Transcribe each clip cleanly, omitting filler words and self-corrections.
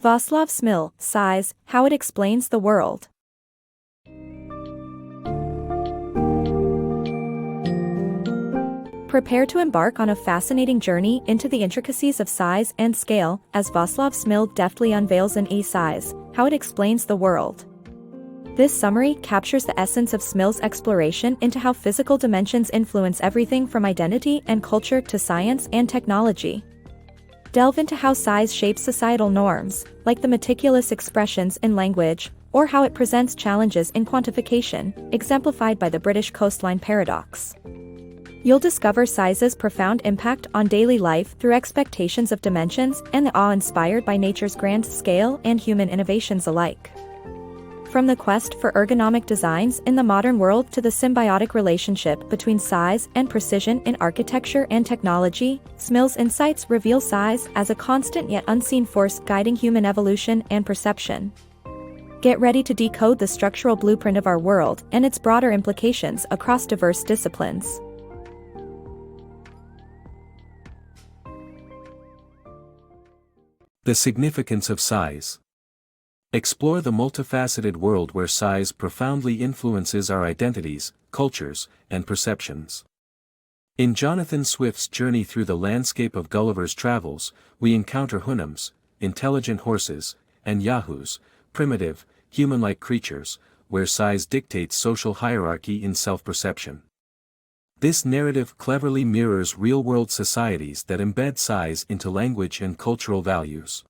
Vaclav Smil, Size, How It Explains the World. Prepare to embark on a fascinating journey into the intricacies of size and scale, as Vaclav Smil deftly unveils in Size, How It Explains the World. This summary captures the essence of Smil's exploration into how physical dimensions influence everything from identity and culture to science and technology. Delve into how size shapes societal norms, like the meticulous expressions in language, or how it presents challenges in quantification, exemplified by the British coastline paradox. You'll discover size's profound impact on daily life through expectations of dimensions and the awe inspired by nature's grand scale and human innovations alike. From the quest for ergonomic designs in the modern world to the symbiotic relationship between size and precision in architecture and technology, Smil's insights reveal size as a constant yet unseen force guiding human evolution and perception. Get ready to decode the structural blueprint of our world and its broader implications across diverse disciplines. The significance of size. Explore the multifaceted world where size profoundly influences our identities, cultures, and perceptions. In Jonathan Swift's journey through the landscape of Gulliver's Travels, we encounter Hunnams, intelligent horses, and Yahoos, primitive, human-like creatures, where size dictates social hierarchy in self-perception. This narrative cleverly mirrors real-world societies that embed size into language and cultural values.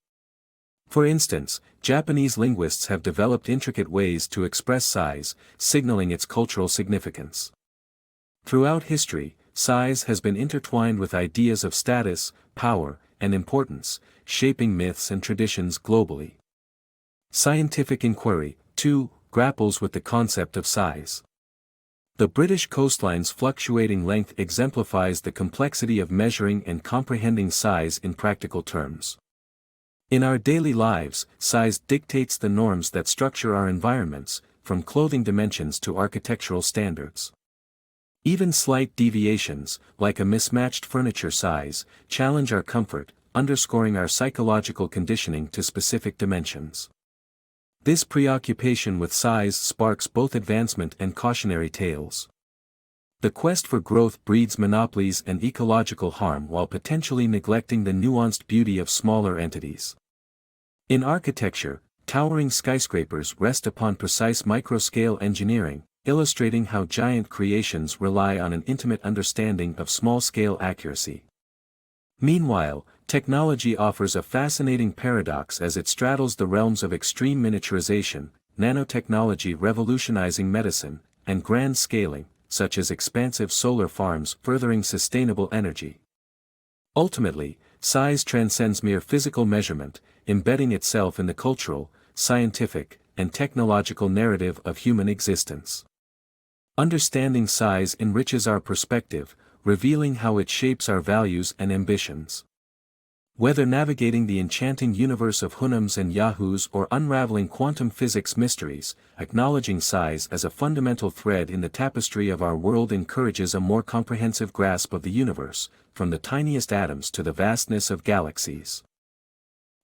For instance, Japanese linguists have developed intricate ways to express size, signaling its cultural significance. Throughout history, size has been intertwined with ideas of status, power, and importance, shaping myths and traditions globally. Scientific inquiry, too, grapples with the concept of size. The British coastline's fluctuating length exemplifies the complexity of measuring and comprehending size in practical terms. In our daily lives, size dictates the norms that structure our environments, from clothing dimensions to architectural standards. Even slight deviations, like a mismatched furniture size, challenge our comfort, underscoring our psychological conditioning to specific dimensions. This preoccupation with size sparks both advancement and cautionary tales. The quest for growth breeds monopolies and ecological harm while potentially neglecting the nuanced beauty of smaller entities. In architecture, towering skyscrapers rest upon precise microscale engineering, illustrating how giant creations rely on an intimate understanding of small-scale accuracy. Meanwhile, technology offers a fascinating paradox as it straddles the realms of extreme miniaturization, nanotechnology revolutionizing medicine, and grand scaling, such as expansive solar farms furthering sustainable energy. Ultimately, size transcends mere physical measurement, embedding itself in the cultural, scientific, and technological narrative of human existence. Understanding size enriches our perspective, revealing how it shapes our values and ambitions. Whether navigating the enchanting universe of Hunnams and Yahoos or unraveling quantum physics mysteries, acknowledging size as a fundamental thread in the tapestry of our world encourages a more comprehensive grasp of the universe, from the tiniest atoms to the vastness of galaxies.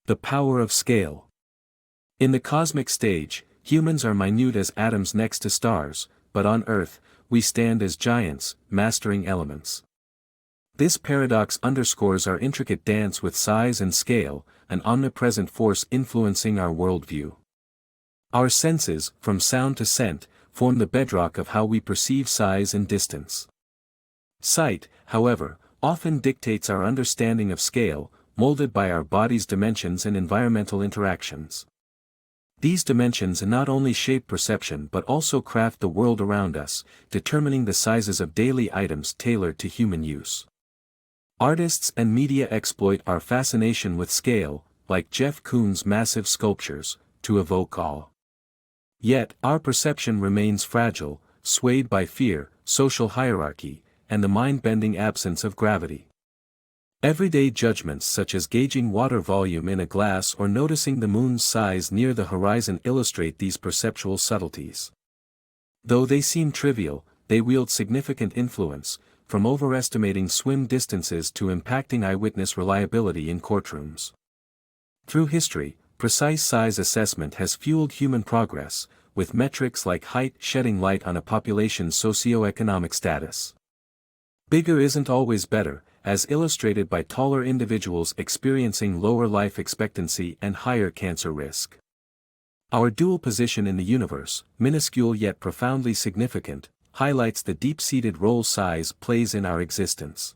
The power of scale. In the cosmic stage, humans are minute as atoms next to stars, but on Earth, we stand as giants, mastering elements. This paradox underscores our intricate dance with size and scale, an omnipresent force influencing our worldview. Our senses, from sound to scent, form the bedrock of how we perceive size and distance. Sight, however, often dictates our understanding of scale, molded by our body's dimensions and environmental interactions. These dimensions not only shape perception but also craft the world around us, determining the sizes of daily items tailored to human use. Artists and media exploit our fascination with scale, like Jeff Koons' massive sculptures, to evoke awe. Yet, our perception remains fragile, swayed by fear, social hierarchy, and the mind-bending absence of gravity. Everyday judgments such as gauging water volume in a glass or noticing the moon's size near the horizon illustrate these perceptual subtleties. Though they seem trivial, they wield significant influence, from overestimating swim distances to impacting eyewitness reliability in courtrooms. Through history, precise size assessment has fueled human progress, with metrics like height shedding light on a population's socioeconomic status. Bigger isn't always better, as illustrated by taller individuals experiencing lower life expectancy and higher cancer risk. Our dual position in the universe, minuscule yet profoundly significant, highlights the deep-seated role size plays in our existence.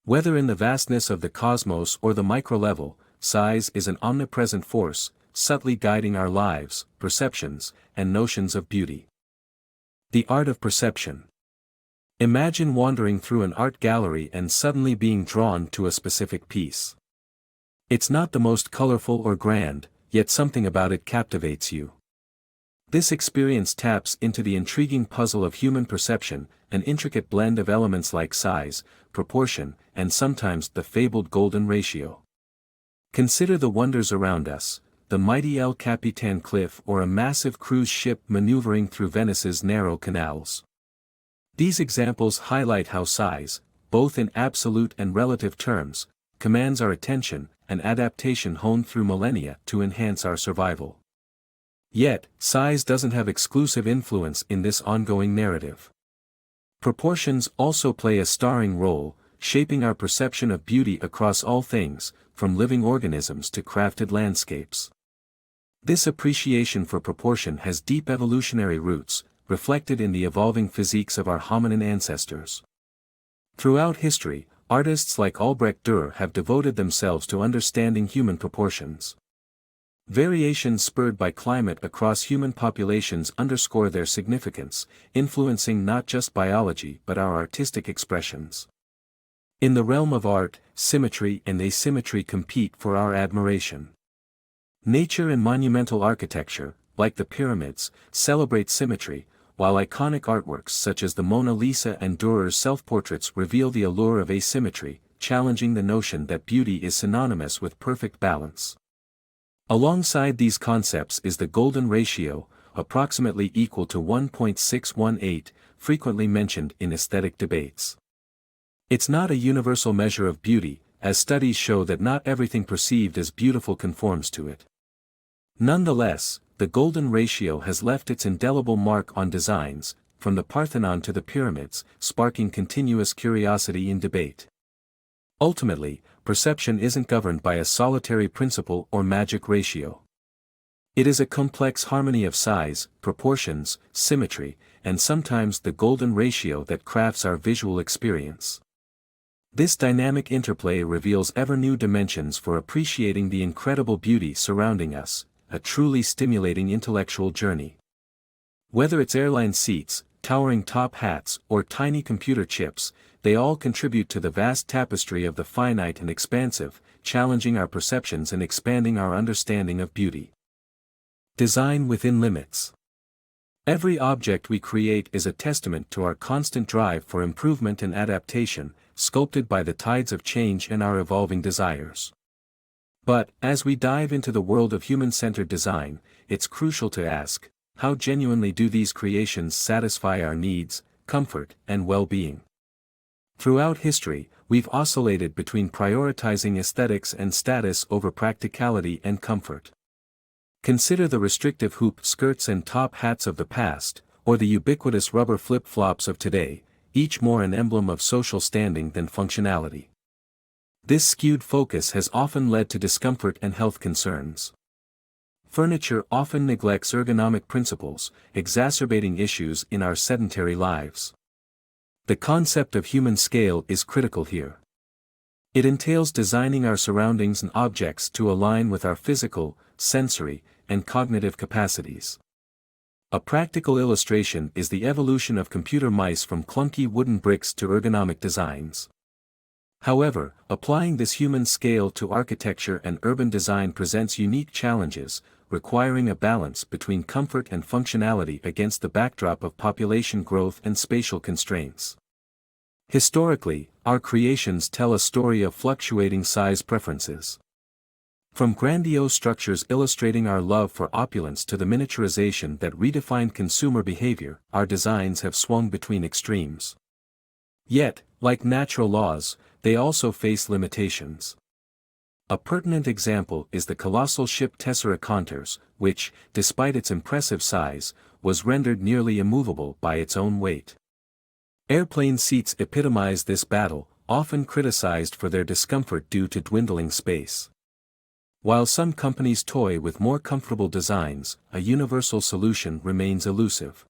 Whether in the vastness of the cosmos or the micro-level, size is an omnipresent force, subtly guiding our lives, perceptions, and notions of beauty. The art of perception. Imagine wandering through an art gallery and suddenly being drawn to a specific piece. It's not the most colorful or grand, yet something about it captivates you. This experience taps into the intriguing puzzle of human perception, an intricate blend of elements like size, proportion, and sometimes the fabled golden ratio. Consider the wonders around us, the mighty El Capitan cliff or a massive cruise ship maneuvering through Venice's narrow canals. These examples highlight how size, both in absolute and relative terms, commands our attention, an adaptation honed through millennia to enhance our survival. Yet, size doesn't have exclusive influence in this ongoing narrative. Proportions also play a starring role, shaping our perception of beauty across all things, from living organisms to crafted landscapes. This appreciation for proportion has deep evolutionary roots, reflected in the evolving physiques of our hominin ancestors. Throughout history, artists like Albrecht Dürer have devoted themselves to understanding human proportions. Variations spurred by climate across human populations underscore their significance, influencing not just biology but our artistic expressions. In the realm of art, symmetry and asymmetry compete for our admiration. Nature and monumental architecture, like the pyramids, celebrate symmetry, while iconic artworks such as the Mona Lisa and Dürer's self-portraits reveal the allure of asymmetry, challenging the notion that beauty is synonymous with perfect balance. Alongside these concepts is the golden ratio, approximately equal to 1.618, frequently mentioned in aesthetic debates. It's not a universal measure of beauty, as studies show that not everything perceived as beautiful conforms to it. Nonetheless, the golden ratio has left its indelible mark on designs, from the Parthenon to the pyramids, sparking continuous curiosity in debate. Ultimately, perception isn't governed by a solitary principle or magic ratio. It is a complex harmony of size, proportions, symmetry, and sometimes the golden ratio that crafts our visual experience. This dynamic interplay reveals ever-new dimensions for appreciating the incredible beauty surrounding us, a truly stimulating intellectual journey. Whether it's airline seats, towering top hats, or tiny computer chips, they all contribute to the vast tapestry of the finite and expansive, challenging our perceptions and expanding our understanding of beauty. Design within limits. Every object we create is a testament to our constant drive for improvement and adaptation, sculpted by the tides of change and our evolving desires. But, as we dive into the world of human-centered design, it's crucial to ask, how genuinely do these creations satisfy our needs, comfort, and well-being? Throughout history, we've oscillated between prioritizing aesthetics and status over practicality and comfort. Consider the restrictive hoop skirts and top hats of the past, or the ubiquitous rubber flip-flops of today, each more an emblem of social standing than functionality. This skewed focus has often led to discomfort and health concerns. Furniture often neglects ergonomic principles, exacerbating issues in our sedentary lives. The concept of human scale is critical here. It entails designing our surroundings and objects to align with our physical, sensory, and cognitive capacities. A practical illustration is the evolution of computer mice from clunky wooden bricks to ergonomic designs. However, applying this human scale to architecture and urban design presents unique challenges, requiring a balance between comfort and functionality against the backdrop of population growth and spatial constraints. Historically, our creations tell a story of fluctuating size preferences. From grandiose structures illustrating our love for opulence to the miniaturization that redefined consumer behavior, our designs have swung between extremes. Yet, like natural laws, they also face limitations. A pertinent example is the colossal ship Tessera Contours, which, despite its impressive size, was rendered nearly immovable by its own weight. Airplane seats epitomize this battle, often criticized for their discomfort due to dwindling space. While some companies toy with more comfortable designs, a universal solution remains elusive.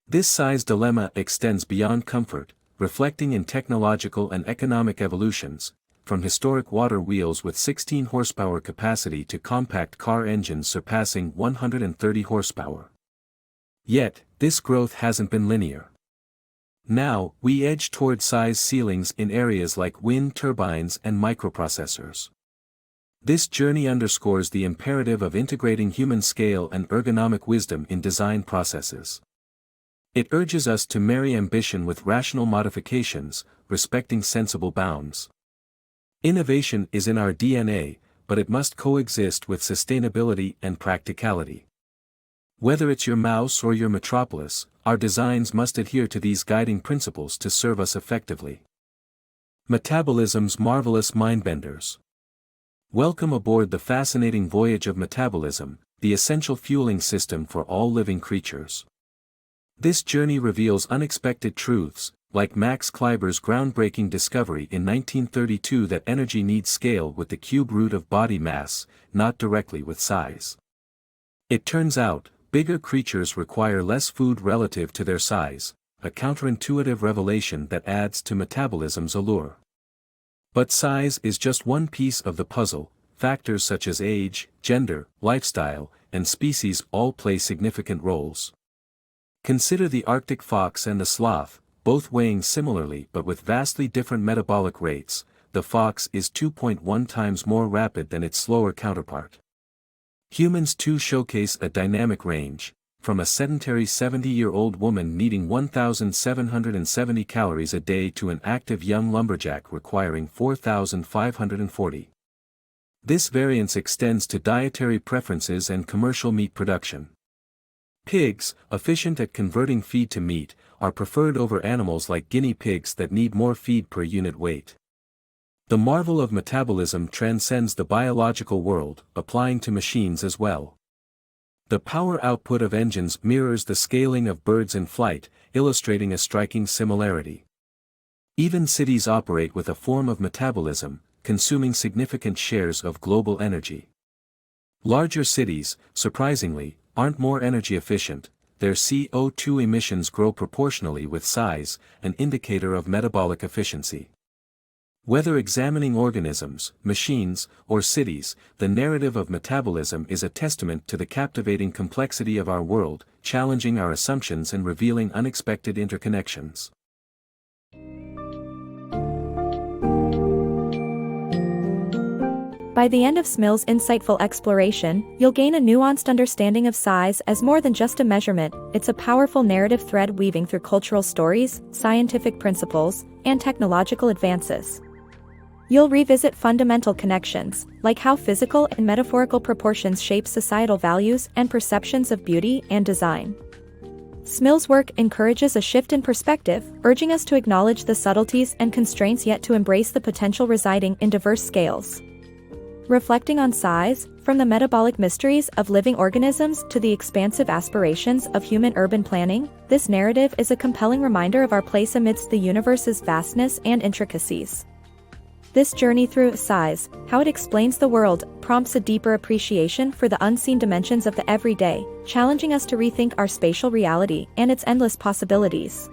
This size dilemma extends beyond comfort, reflecting in technological and economic evolutions, from historic water wheels with 16 horsepower capacity to compact car engines surpassing 130 horsepower. Yet, this growth hasn't been linear. Now, we edge toward size ceilings in areas like wind turbines and microprocessors. This journey underscores the imperative of integrating human scale and ergonomic wisdom in design processes. It urges us to marry ambition with rational modifications, respecting sensible bounds. Innovation is in our DNA, but it must coexist with sustainability and practicality. Whether it's your mouse or your metropolis, our designs must adhere to these guiding principles to serve us effectively. Metabolism's marvelous Mindbenders. Welcome aboard the fascinating voyage of metabolism, the essential fueling system for all living creatures. This journey reveals unexpected truths, like Max Kleiber's groundbreaking discovery in 1932 that energy needs scale with the cube root of body mass, not directly with size. It turns out, bigger creatures require less food relative to their size, a counterintuitive revelation that adds to metabolism's allure. But size is just one piece of the puzzle. Factors such as age, gender, lifestyle, and species all play significant roles. Consider the Arctic fox and the sloth, both weighing similarly but with vastly different metabolic rates. The fox is 2.1 times more rapid than its slower counterpart. Humans too showcase a dynamic range, from a sedentary 70-year-old woman needing 1,770 calories a day to an active young lumberjack requiring 4,540. This variance extends to dietary preferences and commercial meat production. Pigs, efficient at converting feed to meat, are preferred over animals like guinea pigs that need more feed per unit weight. The marvel of metabolism transcends the biological world, applying to machines as well. The power output of engines mirrors the scaling of birds in flight, illustrating a striking similarity. Even cities operate with a form of metabolism, consuming significant shares of global energy. Larger cities, surprisingly, aren't more energy efficient. Their CO2 emissions grow proportionally with size, an indicator of metabolic efficiency. Whether examining organisms, machines, or cities, the narrative of metabolism is a testament to the captivating complexity of our world, challenging our assumptions and revealing unexpected interconnections. By the end of Smil's insightful exploration, you'll gain a nuanced understanding of size as more than just a measurement. It's a powerful narrative thread weaving through cultural stories, scientific principles, and technological advances. You'll revisit fundamental connections, like how physical and metaphorical proportions shape societal values and perceptions of beauty and design. Smil's work encourages a shift in perspective, urging us to acknowledge the subtleties and constraints yet to embrace the potential residing in diverse scales. Reflecting on size, from the metabolic mysteries of living organisms to the expansive aspirations of human urban planning, this narrative is a compelling reminder of our place amidst the universe's vastness and intricacies. This journey through size, how it explains the world, prompts a deeper appreciation for the unseen dimensions of the everyday, challenging us to rethink our spatial reality and its endless possibilities.